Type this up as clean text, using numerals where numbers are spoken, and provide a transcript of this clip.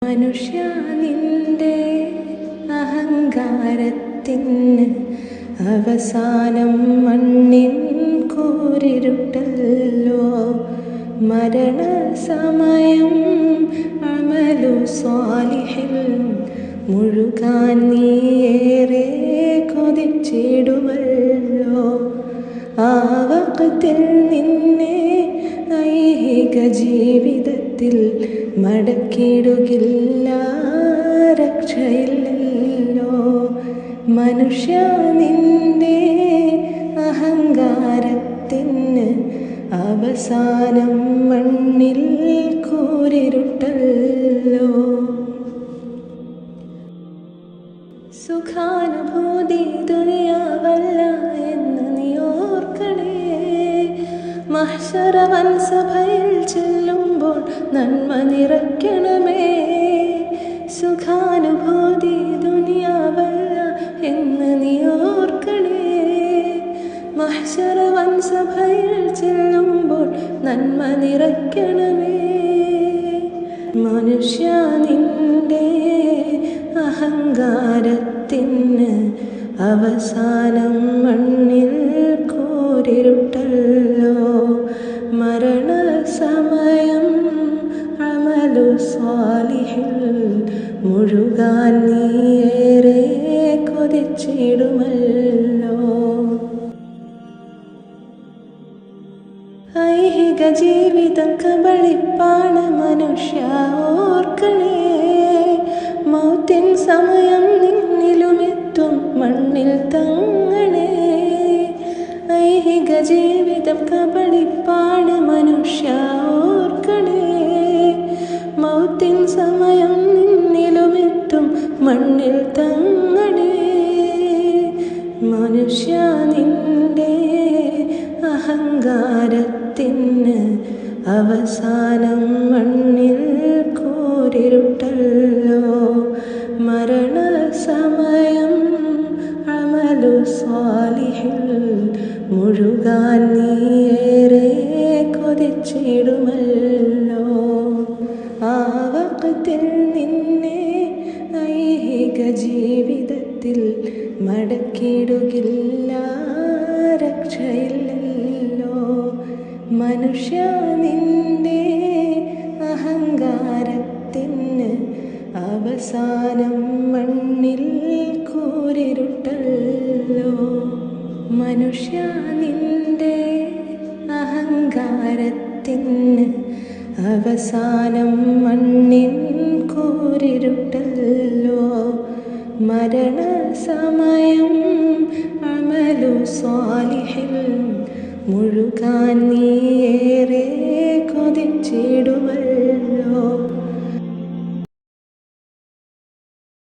മനുഷ്യ നിന്റെ അഹങ്കാരത്തിന് അവസാനം മണ്ണിൻ കൂരിരുട്ടല്ലോ. മരണസമയം അമലു സ്വാലിഹിൽ മുഴുകാൻ നീയേറെ കൊതിച്ചിടുമല്ലോ. ആ വഖ്തിൽ നിന്നെ ഐഹിക ജീവിതത്തിൽ മടക്കിടുകില്ല, രക്ഷയില്ലല്ലോ. മനുഷ്യ നിന്റെ അഹങ്കാരത്തിന് അവസാനം മണ്ണിൽ കൂരിരുട്ടല്ലോ. സുഖാനുഭൂതി ദുനിയാവല്ല എന്ന് നീ ഓർക്കണേ. മഹ്ശറ വൻസഭയിൽ ചെല്ലുമ്പോൾ നന്മ നിറയ്ക്കണമേ. സുഖാനുഭൂതി ദുനിയാവല്ല എന്ന് നീ ഓർക്കണേ. മഹ്ശറ വൻസഭയിൽ ചെല്ലുമ്പോൾ നന്മ നിറയ്ക്കണമേ. മനുഷ്യ നിന്റെ അഹങ്കാരത്തിന് അവസാനം മണ്ണിൽ കൂരിരുട്ടല്ലോ. മരണസമയം അമലു സ്വാലിഹിൽ മുഴുകാൻ നീയേറെ കൊതിച്ചിടുമല്ലോ. ഐഹിക ജീവിതം കബളിപ്പാണ് മനുഷ്യ ഓർക്കണേ. മൗത്തിൻ സമയം നിന്നിലുമെത്തും, മണ്ണിൽ തങ്ങണേ. ഐഹിക ജീവിതം കബളിപ്പാണ് മനുഷ്യ ഓർക്കണേ. മൗത്തിൻ സമയം നിന്നിലുമെത്തും, മണ്ണിൽ തങ്ങണേ. മനുഷ്യ നിന്റെ അഹങ്കാരത്തിന് അവസാനം മണ്ണിൽ കൂരിരുട്ടല്ലോ. മരണസമയം അമലു സ്വാലിഹിൽ മുഴുകാൻ നീയേറെ കൊതിച്ചിടുമല്ലോ. ആ വഖ്തിൽ നിന്നെ ഐഹിക ജീവിതത്തിൽ മടക്കിടുകില്ല, രക്ഷയില്ലല്ലോ. മനുഷ്യ നിന്റെ അഹങ്കാരത്തിന് അവസാനം മണ്ണിൽ കൂരിരുട്ടല്ലോ. മനുഷ്യ നിന്റെ അഹങ്കാരത്തിന് അവസാനം മണ്ണിൻ കൂരിരുട്ടല്ലോ. മരണസമയം അമലു സ്വാലിഹിൽ മുഴുകാൻ നീയേറെ കൊതിച്ചിടുമല്ലോ.